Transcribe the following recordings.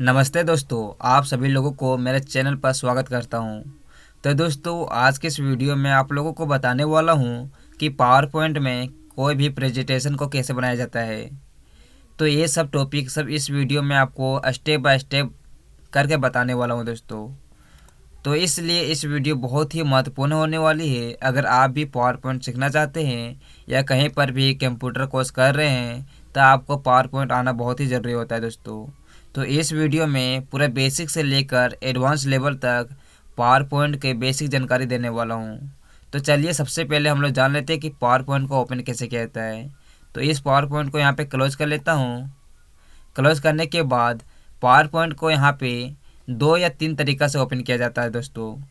नमस्ते दोस्तों, आप सभी लोगों को मेरे चैनल पर स्वागत करता हूं। तो दोस्तों, आज के इस वीडियो में आप लोगों को बताने वाला हूं कि पावर पॉइंट में कोई भी प्रेजेंटेशन को कैसे बनाया जाता है। तो ये सब टॉपिक सब इस वीडियो में आपको स्टेप बाय स्टेप करके बताने वाला हूं दोस्तों। तो इसलिए इस वीडियो बहुत ही महत्वपूर्ण होने वाली है। अगर आप भी पावर पॉइंट सीखना चाहते हैं या कहीं पर भी कंप्यूटर कोर्स कर रहे हैं तो आपको पावर पॉइंट आना बहुत ही ज़रूरी होता है दोस्तों। तो इस वीडियो में पूरा बेसिक से लेकर एडवांस लेवल तक पावर पॉइंट के बेसिक जानकारी देने वाला हूँ। तो चलिए सबसे पहले हम लोग जान लेते हैं कि पावर पॉइंट को ओपन कैसे किया जाता है। तो इस पावर पॉइंट को यहाँ पे क्लोज कर लेता हूँ। क्लोज करने के बाद पावर पॉइंट को यहाँ पे 2 या 3 तरीक़ा से ओपन किया जाता है दोस्तों।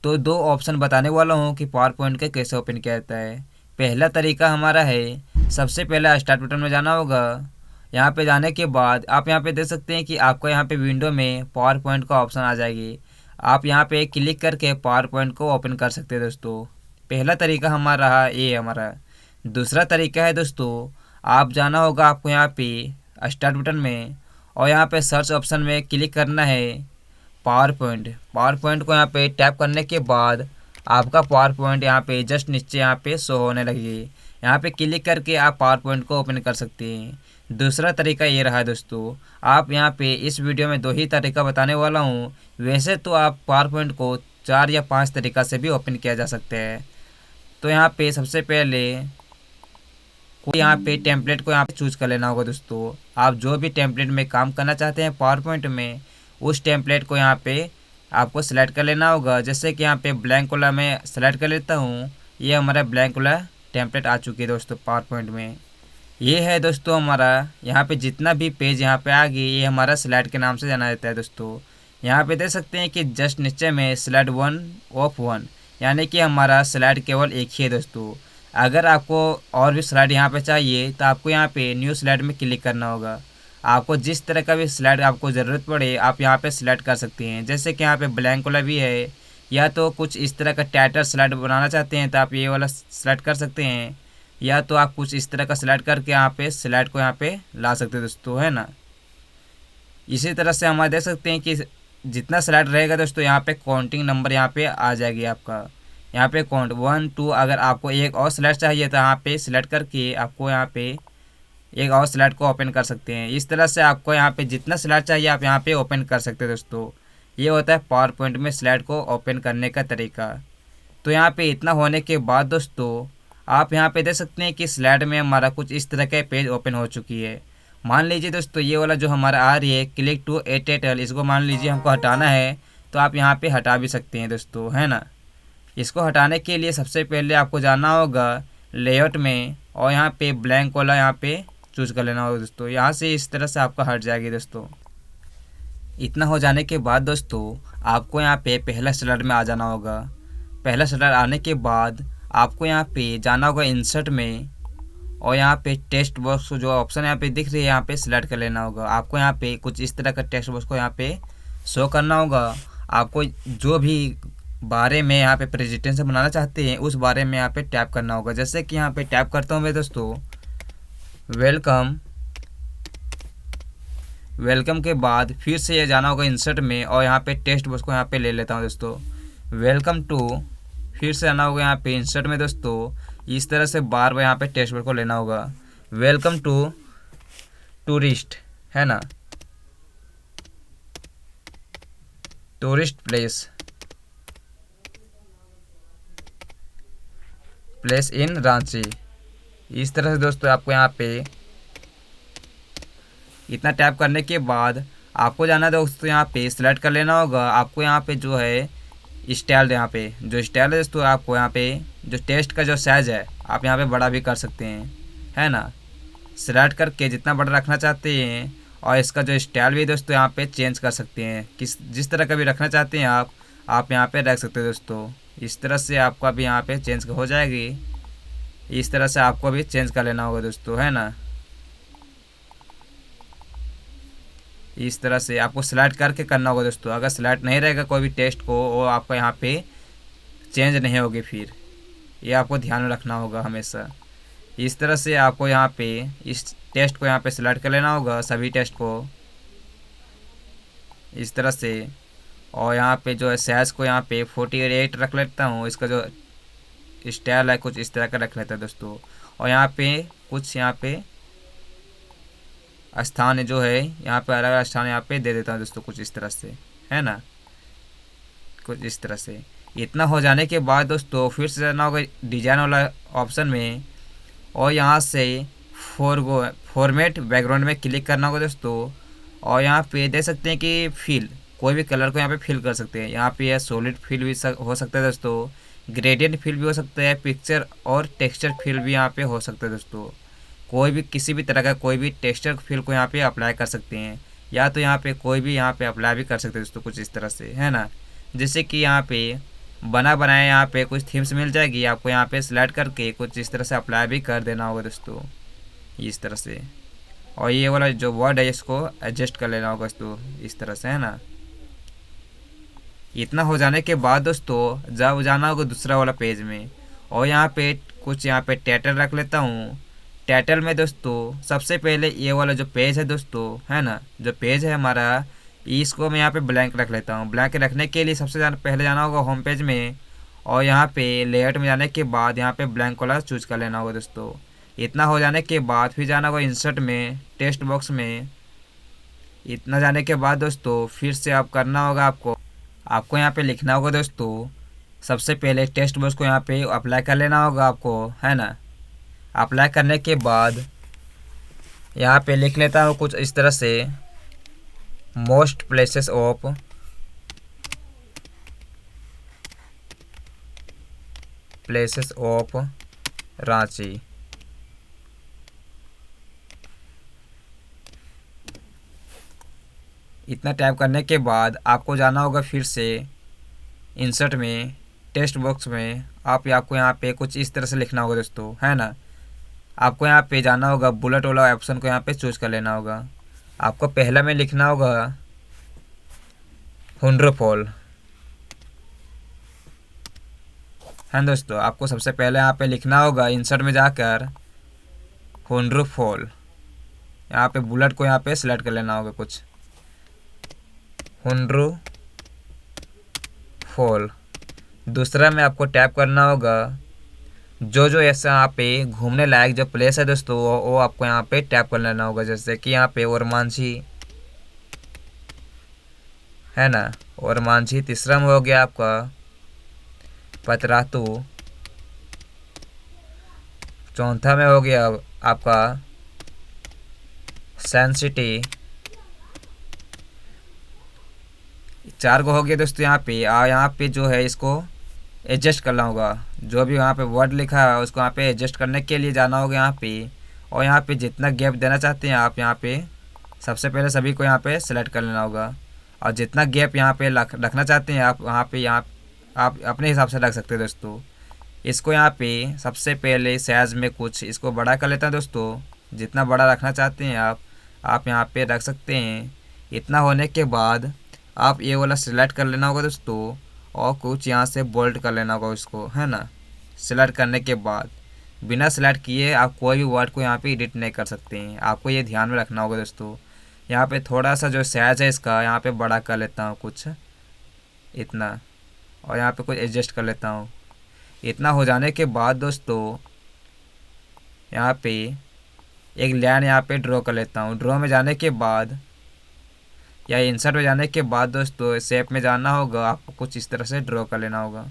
तो 2 ऑप्शन बताने वाला हूँ कि पावर पॉइंट के कैसे ओपन किया जाता है। पहला तरीका हमारा है, सबसे पहले स्टार्ट बटन में जाना होगा। यहाँ पे जाने के बाद आप यहाँ पे देख सकते हैं कि आपको यहाँ पे विंडो में पावर पॉइंट का ऑप्शन आ जाएगी। आप यहाँ पे क्लिक करके पावर पॉइंट को ओपन कर सकते हैं दोस्तों। पहला तरीका हमारा रहा ये हमारा। दूसरा तरीका है दोस्तों, आप जाना होगा आपको यहाँ पे स्टार्ट बटन में और यहाँ पे सर्च ऑप्शन में क्लिक करना है पावर पॉइंट। पावर पॉइंट को यहाँ पे टैप करने के बाद आपका पावर पॉइंट यहाँ पे जस्ट नीचे यहाँ पे शो होने लगेगी। यहाँ पे क्लिक करके आप पावर पॉइंट को ओपन कर सकते हैं। दूसरा तरीका ये रहा दोस्तों, आप यहाँ पे इस वीडियो में 2 ही तरीका बताने वाला हूँ। वैसे तो आप पावर पॉइंट को 4 या 5 तरीका से भी ओपन किया जा सकते हैं। तो यहाँ पे सबसे पहले कोई यहाँ पे टेम्पलेट को यहाँ पे चूज कर लेना होगा दोस्तों। आप जो भी टेम्पलेट में काम करना चाहते हैं पावर पॉइंट में, उस टेम्पलेट को यहाँ पे आपको सेलेक्ट कर लेना होगा। जैसे कि यहाँ पे ब्लैंक वाला मैं सेलेक्ट कर लेता हूँ। ये हमारा ब्लैंक वाला टेम्पलेट आ चुकी है दोस्तों पावर पॉइंट में। ये है दोस्तों हमारा यहाँ पे जितना भी पेज यहाँ पे आ गई, ये हमारा स्लाइड के नाम से जाना जाता है दोस्तों। यहाँ पे देख सकते हैं कि जस्ट नीचे में स्लाइड 1 ऑफ 1, यानी कि हमारा स्लाइड केवल एक ही है दोस्तों। अगर आपको और भी स्लाइड यहाँ पे चाहिए तो आपको यहाँ पे न्यू स्लाइड में क्लिक करना होगा। आपको जिस तरह का भी स्लाइड आपको ज़रूरत पड़े आप यहाँ पे सिलेक्ट कर सकते हैं। जैसे कि यहाँ पे ब्लैंक वाला भी है, या तो कुछ इस तरह का टाइटल स्लाइड बनाना चाहते हैं तो आप ये वाला सिलेक्ट कर सकते हैं, या तो आप कुछ इस तरह का सिलेक्ट करके यहाँ पे स्लाइड को यहाँ पे ला सकते हैं दोस्तों, है ना। इसी तरह से हम देख सकते हैं कि जितना स्लाइड रहेगा दोस्तों यहाँ पे काउंटिंग नंबर यहाँ पे आ जाएगी आपका। यहाँ पे काउंट 1 2, अगर आपको एक और स्लाइड चाहिए तो यहाँ पे सिलेक्ट करके आपको यहाँ पे एक और स्लाइड को ओपन कर सकते हैं। इस तरह से आपको यहाँ पे जितना स्लाइड चाहिए आप यहाँ पे ओपन कर सकते हैं दोस्तों। ये होता है पावर पॉइंट में स्लाइड को ओपन करने का तरीका। तो यहाँ पे इतना होने के बाद दोस्तों आप यहाँ पे देख सकते हैं कि स्लाइड में हमारा कुछ इस तरह का पेज ओपन हो चुकी है। मान लीजिए दोस्तों ये वाला जो हमारा आ रही है क्लिक टू ए टाइटल, इसको मान लीजिए हमको हटाना है तो आप यहाँ पे हटा भी सकते हैं दोस्तों, है ना। इसको हटाने के लिए सबसे पहले आपको जाना होगा लेआउट में और यहाँ पे ब्लैंक वाला यहाँ पे चूज कर लेना होगा दोस्तों। यहाँ से इस तरह से आपका हट जाएगी दोस्तों। इतना हो जाने के बाद दोस्तों आपको यहाँ पे पहला स्लाइड में आ जाना होगा। पहला स्लाइड आने के बाद आपको यहाँ पे जाना होगा इंसर्ट में और यहाँ पे टेक्स्ट बॉक्स जो ऑप्शन यहाँ पे दिख रही है यहाँ पे सिलेक्ट कर लेना होगा। आपको यहाँ पे कुछ इस तरह का टेक्स्ट बॉक्स को यहाँ पे शो करना होगा। आपको जो भी बारे में यहाँ पे प्रेजेंटेशन बनाना चाहते हैं उस बारे में यहाँ पे टैप करना होगा। जैसे कि यहाँ पे टैप करता हूँ मैं दोस्तों वेलकम। वेलकम के बाद फिर से ये जाना होगा इंसर्ट में और यहाँ पे टेक्स्ट बॉक्स को यहाँ पे ले लेता हूँ दोस्तों वेलकम टू। फिर से आना होगा यहाँ पे इंसर्ट में दोस्तों। इस तरह से बार बार यहाँ पे टेक्स्ट बॉक्स को लेना होगा वेलकम टू टूरिस्ट, है ना, टूरिस्ट प्लेस इन रांची। इस तरह से दोस्तों आपको यहाँ पे इतना टैप करने के बाद आपको जाना है दोस्तों यहाँ पे सिलेक्ट कर लेना होगा। आपको यहाँ पे जो है स्टाइल, यहाँ पे जो स्टाइल है दोस्तों आपको यहाँ पे जो टेक्स्ट का जो साइज़ है आप यहाँ पे बड़ा भी कर सकते हैं, है ना। सिलेक्ट करके जितना बड़ा रखना चाहते हैं और इसका जो स्टाइल भी दोस्तों यहाँ पे चेंज कर सकते हैं। जिस तरह का भी रखना चाहते हैं आप यहाँ पे रख सकते हो दोस्तों। इस तरह से आपका भी यहाँ पे चेंज हो जाएगी। इस तरह से आपको भी चेंज कर लेना होगा दोस्तों, है ना। इस तरह से आपको स्लाइड करके करना होगा दोस्तों। अगर स्लाइड नहीं रहेगा कोई भी टेक्स्ट को वो आपको यहाँ पे चेंज नहीं होगी, फिर ये आपको ध्यान में रखना होगा हमेशा। इस तरह से आपको यहाँ पे इस टेक्स्ट को यहाँ पे सिलेक्ट कर लेना होगा, सभी टेक्स्ट को। इस तरह से। और यहाँ पे जो है साइज़ को यहाँ पे 48 रख लेता हूँ। इसका जो स्टाइल है कुछ इस तरह का रख लेता है दोस्तों। और यहाँ पे कुछ यहाँ पे स्थान जो है यहाँ पे अलग अलग स्थान यहाँ पे दे देता हूँ दोस्तों, कुछ इस तरह से, है ना, कुछ इस तरह से। इतना हो जाने के बाद दोस्तों फिर से जाना होगा डिजाइन वाला ऑप्शन में, और यहाँ से फॉर्मेट बैकग्राउंड में क्लिक करना होगा दोस्तों। और यहाँ पे देख सकते हैं कि फिल, कोई भी कलर को यहाँ पे फिल कर सकते हैं। यहाँ पे सॉलिड फिल भी हो सकता है दोस्तों, ग्रेडियंट फिल भी हो सकता है, पिक्चर और टेक्सचर फिल भी यहाँ पे हो सकता है दोस्तों। कोई भी किसी भी तरह का कोई भी टेक्सचर फिल को यहाँ पे अप्लाई कर सकते हैं, या तो यहाँ पे कोई भी यहाँ पे अप्लाई भी कर सकते हैं दोस्तों, कुछ इस तरह से, है ना। जैसे कि यहाँ पे बना बनाया यहाँ पे कुछ थीम्स मिल जाएगी आपको, यहाँ पे सिलेक्ट करके कुछ इस तरह से अप्लाई भी कर देना होगा दोस्तों, इस तरह से। और ये वाला जो वर्ड है इसको एडजस्ट कर लेना होगा दोस्तों, इस तरह से, है ना। इतना हो जाने के बाद दोस्तों जब जाना होगा दूसरा वाला पेज में, और यहाँ पे कुछ यहाँ पे टाइटल रख लेता हूँ। टाइटल में दोस्तों सबसे पहले ये वाला जो पेज है दोस्तों, है ना, जो पेज है हमारा, इसको मैं यहाँ पे ब्लैंक रख लेता हूँ। ब्लैंक रखने के लिए सबसे पहले जाना होगा होम पेज में, और यहाँ पे लेआउट में जाने के बाद यहाँ पे ब्लैंक वाला चूज कर लेना होगा दोस्तों। इतना हो जाने के बाद फिर जाना होगा इंसर्ट में, टेक्स्ट बॉक्स में। इतना जाने के बाद दोस्तों फिर से आप करना होगा आपको यहाँ पे लिखना होगा दोस्तों। सबसे पहले टेक्स्ट बॉक्स को यहाँ पे अप्लाई कर लेना होगा आपको, है ना। अप्लाई करने के बाद यहाँ पे लिख लेता हूँ कुछ इस तरह से, मोस्ट प्लेसेस ऑफ रांची। इतना टाइप करने के बाद आपको जाना होगा फिर से इंसर्ट में, टेक्स्ट बॉक्स में। आपको यहाँ पे कुछ इस तरह से लिखना होगा दोस्तों, है ना। आपको यहाँ पे जाना होगा बुलेट वाला ऑप्शन को यहाँ पे चूज कर लेना होगा। आपको पहला में लिखना होगा हुंड्रोफॉल, है दोस्तों। आपको सबसे पहले यहाँ पे लिखना होगा इंसर्ट में जाकर हुंड्रोफॉल। यहाँ पे बुलेट को यहाँ पे सिलेक्ट कर लेना होगा, कुछ हुंड्रोफॉल। दूसरा में आपको टैप करना होगा जो ऐसा यहाँ पे घूमने लायक जो प्लेस है दोस्तों, वो आपको यहाँ पे टैप कर लेना होगा। जैसे कि यहाँ पे ओरमांझी, है ना, ओरमांझी। तीसरा में हो गया आपका पतरातू। चौथा में हो गया आपका सन सिटी। 4 को हो गया दोस्तों यहाँ पे। यहाँ पे जो है इसको एडजस्ट करना होगा, जो भी यहाँ पे वर्ड लिखा है उसको यहाँ पे एडजस्ट करने के लिए जाना होगा यहाँ पे। और यहाँ पे जितना गैप देना चाहते हैं आप यहाँ पे सबसे पहले सभी को यहाँ पे सेलेक्ट कर लेना होगा। और जितना गैप यहाँ पे रखना चाहते हैं आप वहाँ पे आप अपने हिसाब से रख सकते हैं दोस्तों। इसको यहाँ पे सबसे पहले साइज़ में कुछ इसको बड़ा कर लेते हैं दोस्तों। जितना बड़ा रखना चाहते हैं आप यहाँ पे रख सकते हैं। इतना होने के बाद आप ये वाला सिलेक्ट कर लेना होगा दोस्तों, और कुछ यहाँ से बोल्ड कर लेना होगा इसको, है ना। सिलेक्ट करने के बाद बिना सिलेक्ट किए आप कोई भी वर्ड को यहाँ पे एडिट नहीं कर सकते हैं। आपको ये ध्यान में रखना होगा दोस्तों। यहाँ पे थोड़ा सा जो साइज़ है इसका यहाँ पे बड़ा कर लेता हूँ, कुछ इतना, और यहाँ पे कुछ एडजस्ट कर लेता हूँ। इतना हो जाने के बाद दोस्तों यहाँ पे एक लाइन यहाँ पे ड्रॉ कर लेता हूँ। ड्रॉ में जाने के बाद या इंसर्ट में जाने के बाद दोस्तों शेप में जाना होगा। आपको कुछ इस तरह से ड्रॉ कर लेना होगा।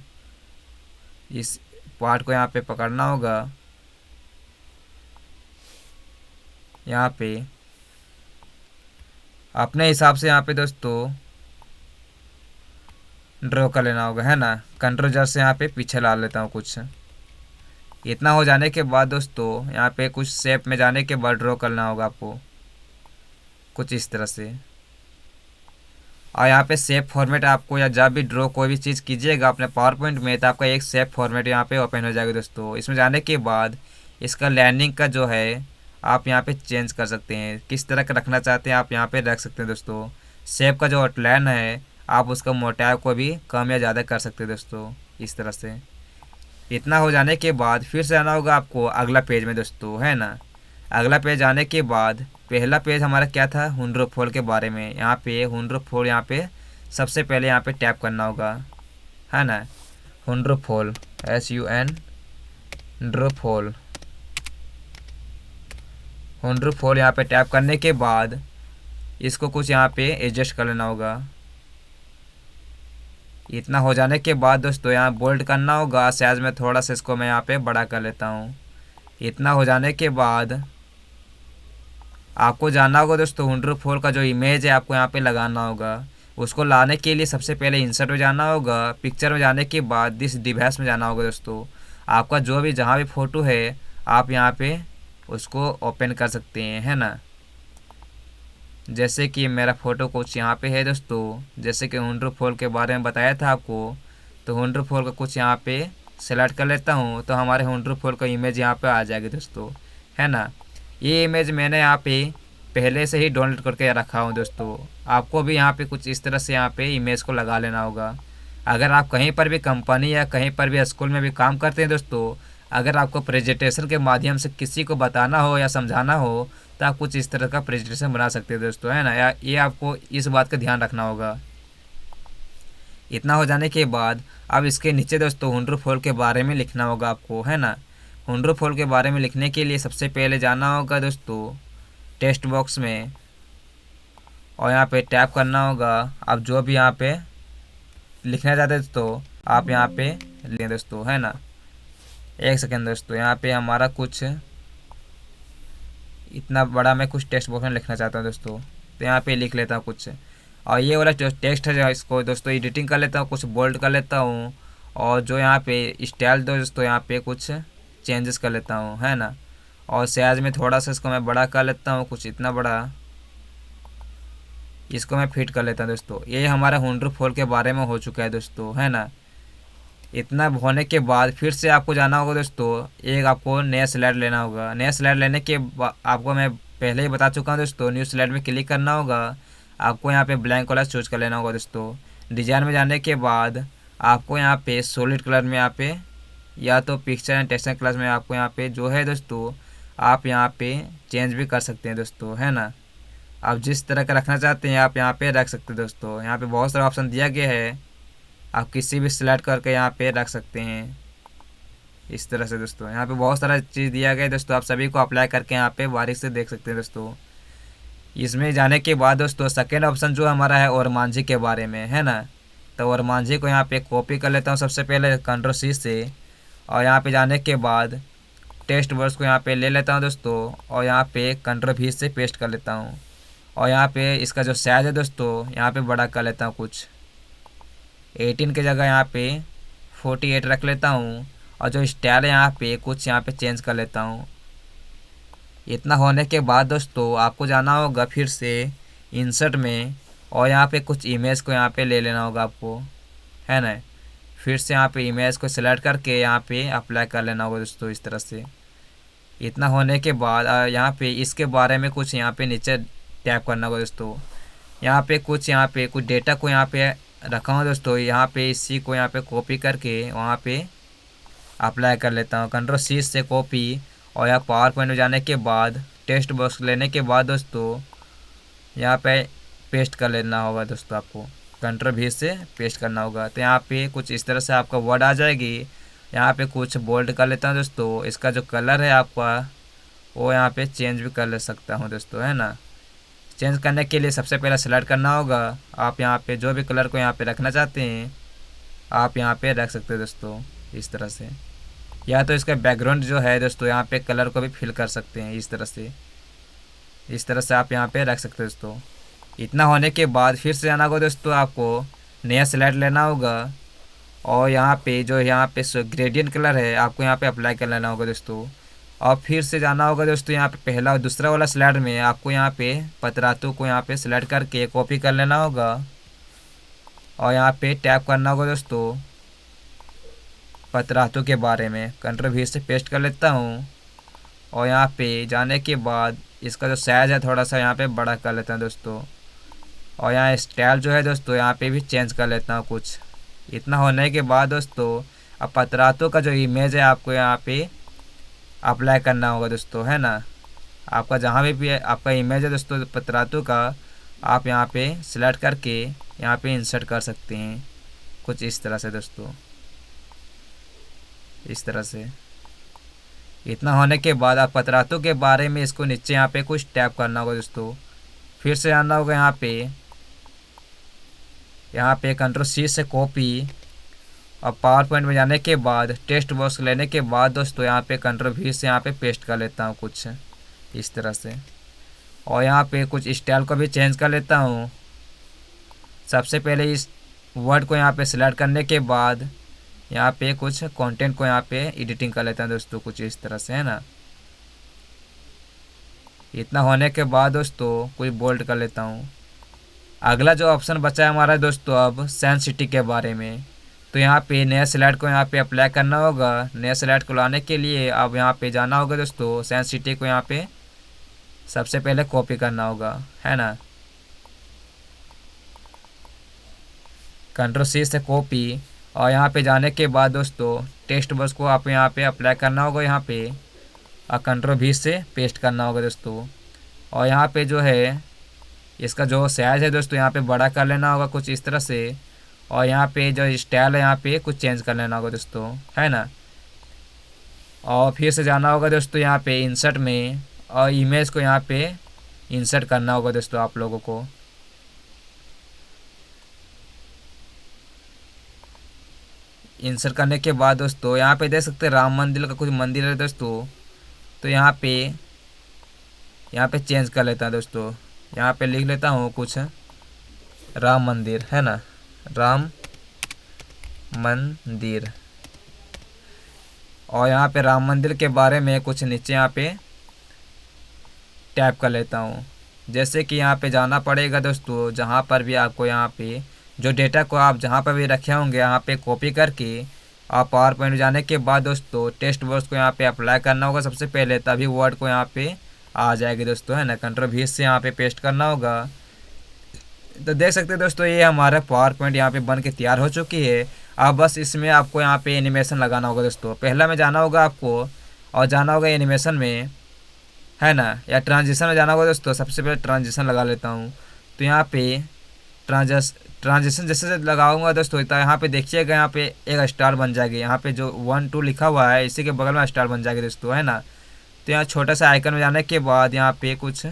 इस पार्ट को यहाँ पे पकड़ना होगा, यहाँ पे अपने हिसाब से यहाँ पे दोस्तों ड्रॉ कर लेना होगा, है ना। कंट्रोल Z से यहाँ पे पीछे ला लेता हूँ कुछ। इतना हो जाने के बाद दोस्तों यहाँ पे कुछ शेप में जाने के बाद ड्रॉ करना होगा आपको, कुछ इस तरह से। और यहाँ पे शेप फॉर्मेट आपको, या जब भी ड्रॉ कोई भी चीज़ कीजिएगा अपने पावर पॉइंट में, तो आपका एक शेप फॉर्मेट यहाँ पे ओपन हो जाएगा दोस्तों। इसमें जाने के बाद इसका लैंडिंग का जो है आप यहाँ पे चेंज कर सकते हैं। किस तरह का रखना चाहते हैं आप यहाँ पे रख सकते हैं दोस्तों। शेप का जो आउटलाइन है आप उसका मोटाई को भी कम या ज़्यादा कर सकते हैं दोस्तों, इस तरह से। इतना हो जाने के बाद फिर से आना होगा आपको अगला पेज में दोस्तों, है ना। अगला पेज आने के बाद पहला पेज हमारा क्या था, हुंड्रोफॉल के बारे में। यहाँ पे हुंड्रोफॉल, यहाँ पे सबसे पहले यहाँ पे टैप करना होगा, है ना। हुंड्रोफॉल, SUN ड्रोफॉल, हुंड्रोफॉल यहाँ पे टैप करने के बाद इसको कुछ यहाँ पे एडजस्ट कर लेना होगा। इतना हो जाने के बाद दोस्तों यहाँ बोल्ड करना होगा। साइज में थोड़ा सा इसको मैं यहाँ पे बड़ा कर लेता हूँ। इतना हो जाने के बाद आपको जाना होगा दोस्तों, हुंड्रोफॉल का जो इमेज है आपको यहाँ पे लगाना होगा। उसको लाने के लिए सबसे पहले इंसर्ट में जाना होगा। पिक्चर में जाने के बाद दिस डिवाइस में जाना होगा दोस्तों। आपका जो भी जहाँ भी फ़ोटो है आप यहाँ पे उसको ओपन कर सकते हैं, है ना। जैसे कि मेरा फ़ोटो कुछ यहाँ पे है दोस्तों, जैसे कि हुंड्रोफॉल के बारे में बताया था आपको, तो हुंड्रोफॉल का कुछ यहाँ पे सेलेक्ट कर लेता हूँ तो हमारे हुंड्रोफॉल का इमेज यहाँ पे आ जाएगी दोस्तों, है ना। ये इमेज मैंने यहाँ पे पहले से ही डाउनलोड करके रखा हूँ दोस्तों। आपको भी यहाँ पे कुछ इस तरह से यहाँ पे इमेज को लगा लेना होगा। अगर आप कहीं पर भी कंपनी या कहीं पर भी स्कूल में भी काम करते हैं दोस्तों, अगर आपको प्रेजेंटेशन के माध्यम से किसी को बताना हो या समझाना हो तो आप कुछ इस तरह का प्रेजेंटेशन बना सकते हैं दोस्तों, है ना। या ये आपको इस बात का ध्यान रखना होगा। इतना हो जाने के बाद अब इसके नीचे दोस्तों हुंड्रोफॉल के बारे में लिखना होगा आपको, है ना। हुंड्रोफॉल के बारे में लिखने के लिए सबसे पहले जाना होगा दोस्तों टेक्स्ट बॉक्स में और यहाँ पे टैप करना होगा। आप जो भी यहाँ पे लिखना चाहते हैं दोस्तों आप यहाँ पे लिखें दोस्तों, है ना। एक सेकेंड दोस्तों, यहाँ पे हमारा कुछ इतना बड़ा मैं कुछ टेक्स्ट बॉक्स में लिखना चाहता हूँ दोस्तों, तो यहाँ पे लिख लेता हूँ कुछ। और ये वाला जो टेक्स्ट है इसको दोस्तों एडिटिंग कर लेता हूँ, कुछ बोल्ड कर लेता हूँ। और जो यहाँ पे स्टाइल दोस्तों यहाँ पे कुछ चेंजेस कर लेता हूँ, है ना। और साइज में थोड़ा सा इसको मैं बड़ा कर लेता हूँ, कुछ इतना बड़ा इसको मैं फिट कर लेता हूँ दोस्तों। ये हमारा हुंड्रोफॉल के बारे में हो चुका है दोस्तों, है ना। इतना होने के बाद फिर से आपको जाना होगा दोस्तों, एक आपको नया स्लाइड लेना होगा। नया स्लाइड लेने के बाद आपको मैं पहले ही बता चुका हूँ दोस्तों, न्यू स्लाइड में क्लिक करना होगा। आपको यहाँ पे ब्लैंक कलर चूज कर लेना होगा दोस्तों। डिज़ाइन में जाने के बाद आपको यहाँ पे सॉलिड कलर में यहाँ पे या तो पिक्चर एंड टेक्सचर कलर में आपको यहाँ पे जो है दोस्तों आप यहाँ पे चेंज भी कर सकते हैं दोस्तों, है ना। आप जिस तरह का रखना चाहते हैं आप यहाँ पे रख सकते हैं दोस्तों। यहाँ पे बहुत सारा ऑप्शन दिया गया है, आप किसी भी सिलेक्ट करके यहाँ पे रख सकते हैं इस तरह से दोस्तों। यहाँ पे बहुत सारा चीज़ दिया गया है दोस्तों, आप सभी को अप्लाई करके यहाँ पे बारीक से देख सकते हैं दोस्तों। इसमें जाने के बाद दोस्तों सेकेंड ऑप्शन जो हमारा है ओरमांझी के बारे में, है ना। तो ओरमांझी को यहाँ पे कॉपी कर लेता हूँ सबसे पहले Ctrl+C से, और यहाँ पे जाने के बाद टेक्स्ट वर्ड्स को यहाँ पे ले लेता हूँ दोस्तों और यहाँ पे Ctrl+V से पेस्ट कर लेता हूँ। और यहाँ पे इसका जो साइज़ है दोस्तों यहाँ पे बड़ा कर लेता हूँ, कुछ 18 की जगह यहाँ पे 48 रख लेता हूँ। और जो स्टाइल है यहाँ पे कुछ यहाँ पे चेंज कर लेता हूँ। इतना होने के बाद दोस्तों आपको जाना होगा फिर से इंसर्ट में और यहाँ पे कुछ इमेज को यहाँ पे ले लेना होगा आपको, है ना। फिर से यहाँ पे इमेज को सिलेक्ट करके यहाँ पे अप्लाई कर लेना होगा दोस्तों इस तरह से। इतना होने के बाद यहाँ पे इसके बारे में कुछ यहाँ पे नीचे टैप करना होगा दोस्तों। यहाँ पे कुछ डेटा को यहाँ पे रखा हूँ दोस्तों। यहाँ पे इसी को यहाँ पे कॉपी करके वहाँ पे अप्लाई कर लेता हूँ Ctrl+C से कॉपी। और यहाँ पावर पॉइंट में जाने के बाद टेक्स्ट बॉक्स लेने के बाद दोस्तों यहाँ पे पेस्ट कर लेना होगा दोस्तों। आपको Ctrl+V से पेस्ट करना होगा। तो यहाँ पे कुछ इस तरह से आपका वर्ड आ जाएगी। यहाँ पे कुछ बोल्ड कर लेता हूँ दोस्तों। इसका जो कलर है आपका वो यहाँ पे चेंज भी कर ले सकता हूँ दोस्तों, है ना। चेंज करने के लिए सबसे पहले सेलेक्ट करना होगा। आप यहाँ पे जो भी कलर को यहाँ पे रखना चाहते हैं आप यहाँ पे रख सकते हैं दोस्तों इस तरह से। या तो इसका बैकग्राउंड जो है दोस्तों यहाँ पे कलर को भी फिल कर सकते हैं इस तरह से आप यहाँ पे रख सकते हैं दोस्तों। इतना होने के बाद फिर से जाना होगा दोस्तों, आपको नया स्लाइड लेना होगा और यहाँ पे जो यहाँ पे ग्रेडियंट कलर है आपको यहाँ पे अप्लाई कर लेना होगा दोस्तों। और फिर से जाना होगा दोस्तों यहाँ पे पहला और दूसरा वाला स्लाइड में आपको यहाँ पे पतरातू को यहाँ पे सिलेक्ट करके कॉपी कर लेना होगा और यहाँ पे टैप करना होगा दोस्तों पतरातू के बारे में। Ctrl+V से पेस्ट कर लेता हूँ और यहाँ पे जाने के बाद इसका जो साइज़ है थोड़ा सा यहाँ पे बड़ा कर लेता हूँ दोस्तों। और यहाँ स्टाइल जो है दोस्तों यहाँ पे भी चेंज कर लेता हूँ कुछ। इतना होने के बाद दोस्तों अब पतरातू का जो इमेज है आपको यहाँ पे अप्लाई करना होगा दोस्तों, है ना। आपका जहाँ भी आपका इमेज है दोस्तों पतरातू का, आप यहाँ पे सिलेक्ट करके यहाँ पे इंसर्ट कर सकते हैं कुछ इस तरह से दोस्तों, इस तरह से। इतना होने के बाद आप पतरातू के बारे में इसको नीचे यहाँ पे कुछ टैप करना होगा दोस्तों। फिर से आना होगा यहाँ पे कंट्रोल सी से कॉपी, और पावर पॉइंट में जाने के बाद टेक्स्ट बॉक्स लेने के बाद दोस्तों यहाँ पे कंट्रोल वी से यहाँ पे पेस्ट कर लेता हूँ कुछ इस तरह से। और यहाँ पे कुछ स्टाइल को भी चेंज कर लेता हूँ। सबसे पहले इस वर्ड को यहाँ पे सिलेक्ट करने के बाद यहाँ पे कुछ कंटेंट को यहाँ पे एडिटिंग कर लेता हूँ दोस्तों कुछ इस तरह से, है ना। इतना होने के बाद दोस्तों कुछ बोल्ड कर लेता हूँ। अगला जो ऑप्शन बचा है हमारा दोस्तों अब साइंस सिटी के बारे में, तो यहाँ पे नया स्लाइड को यहाँ पे अप्लाई करना होगा। नया स्लाइड को लाने के लिए अब यहाँ पे जाना होगा दोस्तों, साइंस सिटी को यहाँ पे सबसे पहले कॉपी करना होगा, है ना। कंट्रोल सी से कॉपी, और यहाँ पे जाने के बाद दोस्तों टेक्स्ट बॉक्स को आप यहाँ पे अप्लाई करना होगा यहाँ पे, और कंट्रोल वी से पेस्ट करना होगा दोस्तों। और यहाँ पे जो है इसका जो साइज़ है दोस्तों यहाँ पे बड़ा कर लेना होगा कुछ इस तरह से। और यहाँ पे जो स्टाइल है यहाँ पे कुछ चेंज कर लेना होगा दोस्तों, है ना। और फिर से जाना होगा दोस्तों यहाँ पे इंसर्ट में, और इमेज को यहाँ पे इंसर्ट करना होगा दोस्तों आप लोगों को। इंसर्ट करने के बाद दोस्तों यहाँ पे देख सकते हैं राम मंदिर का कुछ मंदिर है दोस्तों, तो यहाँ पे चेंज कर लेता है दोस्तों। यहाँ पे लिख लेता हूँ कुछ राम मंदिर, है ना, राम मंदिर। और यहाँ पे राम मंदिर के बारे में कुछ नीचे यहाँ पे टैप कर लेता हूँ। जैसे कि यहाँ पे जाना पड़ेगा दोस्तों, जहाँ पर भी आपको यहाँ पे जो डेटा को आप जहाँ पर भी रखे होंगे यहाँ पे कॉपी करके, आप पावर पॉइंट जाने के बाद दोस्तों टेक्स्ट बॉक्स को यहाँ पे अप्लाई करना होगा सबसे पहले, तभी वर्ड को यहाँ पे आ जाएगी दोस्तों, है ना। कंट्रोल वी से यहाँ पे पेस्ट करना होगा। तो देख सकते हैं दोस्तों ये हमारा पावर पॉइंट यहाँ पे बन के तैयार हो चुकी है। अब बस इसमें आपको यहाँ पे एनिमेशन लगाना होगा दोस्तों। पहला में जाना होगा आपको, और जाना होगा एनिमेशन में, है ना, या ट्रांजिशन में जाना होगा दोस्तों। सबसे पहले ट्रांजिशन लगा लेता हूँ। तो यहाँ पे ट्रांजिशन जैसे लगाऊंगा दोस्तों, तो यहाँ पे देखिएगा यहाँ पे एक स्टार बन जाएगी। यहाँ पे जो 1 2 लिखा हुआ है इसी के बगल में स्टार बन जाएगी दोस्तों, है ना। तो यहाँ छोटा सा आइकन में जाने के बाद यहाँ पे कुछ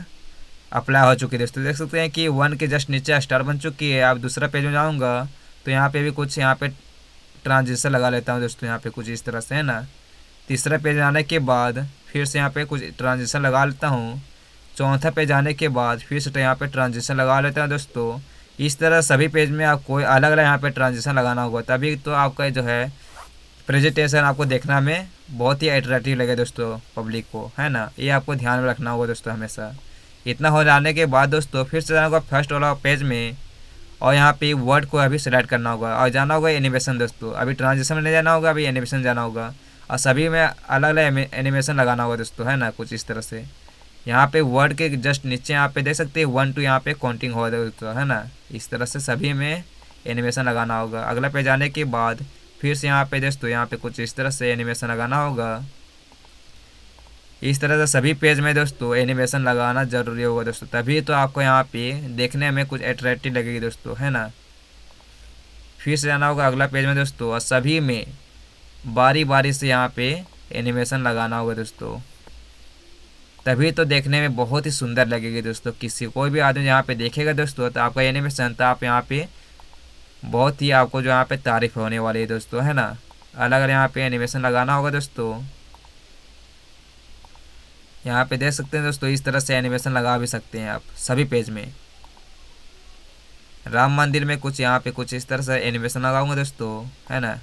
अप्लाई हो चुकी है दोस्तों। देख सकते हैं कि 1 के जस्ट नीचे स्टार बन चुकी है। अब दूसरा पेज में जाऊँगा तो यहाँ पे भी कुछ यहाँ पे ट्रांजिशन लगा लेता हूँ दोस्तों, यहाँ पे कुछ इस तरह से, है ना। तीसरा पेज आने के बाद फिर से यहाँ पे कुछ ट्रांजिशन लगा लेता हूँ। चौथा पेज आने के बाद फिर से यहाँ पे ट्रांजिशन लगा लेता हूँ दोस्तों। इस तरह सभी पेज में आपको अलग अलग यहाँ पे ट्रांजिशन लगाना होगा, तभी तो आपका जो है प्रेजेंटेशन आपको देखना में बहुत ही अट्रैक्टिव लगे दोस्तों पब्लिक को, है ना। ये आपको ध्यान में रखना होगा दोस्तों हमेशा। इतना हो जाने के बाद दोस्तों फिर से जाना होगा फर्स्ट वाला पेज में, और यहाँ पे वर्ड को अभी सेलेक्ट करना होगा, और जाना होगा एनिमेशन दोस्तों। अभी ट्रांजिशन में नहीं जाना होगा, अभी एनिमेशन जाना होगा, और सभी में अलग अलग एनिमेशन लगाना होगा दोस्तों, है ना, कुछ इस तरह से। यहाँ पे वर्ड के जस्ट नीचे यहाँ पे देख सकते हैं 1 2 यहाँ पे काउंटिंग होगा दोस्तों, है ना। इस तरह से सभी में एनिमेशन लगाना होगा। अगला पेज आने के बाद फिर से यहाँ पे दोस्तों यहाँ पे कुछ इस तरह से एनिमेशन लगाना होगा। इस तरह से सभी पेज में दोस्तों एनिमेशन लगाना ज़रूरी होगा दोस्तों, तभी तो आपको यहाँ पे देखने में कुछ अट्रैक्टिव लगेगी दोस्तों, है ना। फिर से जाना होगा अगला पेज में दोस्तों, और सभी में बारी बारी से यहाँ पे एनिमेशन लगाना होगा दोस्तों, तभी तो देखने में बहुत ही सुंदर लगेगी दोस्तों। किसी कोई भी आदमी यहाँ पे देखेगा दोस्तों तो आपका एनिमेशन, तो आप यहाँ पे बहुत ही आपको जो यहाँ पे तारीफ होने वाली है दोस्तों, है ना। अलग अलग यहाँ पे एनिमेशन लगाना होगा दोस्तों। यहाँ पे देख सकते हैं दोस्तों इस तरह से एनिमेशन लगा भी सकते हैं आप सभी पेज में। राम मंदिर में कुछ यहाँ पे कुछ इस तरह से एनिमेशन लगाऊंगा दोस्तों, है ना।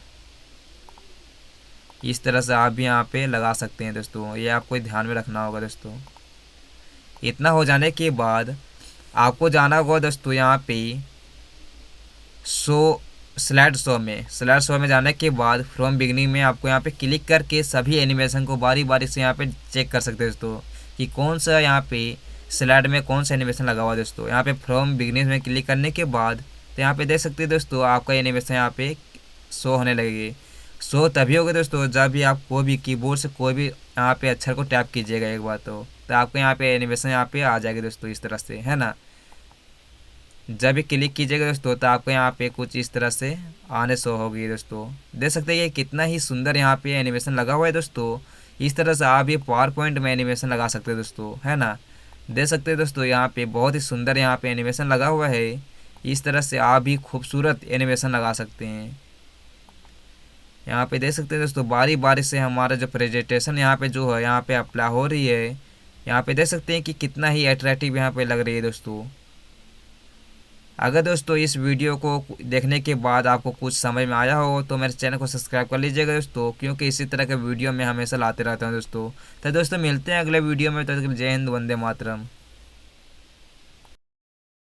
इस तरह से आप भी यहाँ पे लगा सकते हैं दोस्तों, ये आपको ध्यान में रखना होगा दोस्तों। इतना हो जाने के बाद आपको जाना होगा दोस्तों यहाँ पे स्लाइड शो में जाने के बाद फ्रॉम बिगनिंग में आपको यहाँ पे क्लिक करके सभी एनिमेशन को बारी बारी से यहाँ पे चेक कर सकते हैं दोस्तों कि कौन सा यहाँ पे स्लाइड में कौन सा एनिमेशन लगा हुआ है दोस्तों। यहाँ पे फ्रॉम बिगनिंग में क्लिक करने के बाद तो यहाँ पे देख सकते हैं दोस्तों आपका एनिमेशन यहाँ पे शो होने लगेगी। शो तभी होगा दोस्तों जब भी आप कोई भी कीबोर्ड से कोई भी यहाँ पे अक्षर को टैप कीजिएगा एक बार, तो तो आपको यहाँ पे एनिमेशन यहाँ पे आ जाएगी दोस्तों, इस तरह से, है ना। जब भी क्लिक कीजिएगा दोस्तों तो आपको यहाँ पे कुछ इस तरह से आने शो होगी दोस्तों। देख सकते हैं ये कितना ही सुंदर यहाँ पे एनिमेशन लगा हुआ है दोस्तों। इस तरह से आप ये पावर पॉइंट में एनिमेशन लगा सकते हैं दोस्तों, है ना। देख सकते हैं दोस्तों यहाँ पे बहुत ही सुंदर यहाँ पे एनिमेशन लगा हुआ है। इस तरह से आप भी खूबसूरत एनिमेशन लगा सकते हैं। यहाँ पे देख सकते हैं दोस्तों बारी बारी से हमारा जो प्रेजेंटेशन यहाँ पे जो है यहाँ पे अप्लाई हो रही है। यहाँ पे देख सकते हैं कि कितना ही अट्रैक्टिव यहाँ पे लग रही है दोस्तों। अगर दोस्तों इस वीडियो को देखने के बाद आपको कुछ समझ में आया हो तो मेरे चैनल को सब्सक्राइब कर लीजिएगा दोस्तों, क्योंकि इसी तरह के वीडियो मैं हमेशा लाते रहता हूँ दोस्तों। तो दोस्तों मिलते हैं अगले वीडियो में, तब तक जय हिंद, वंदे मातरम।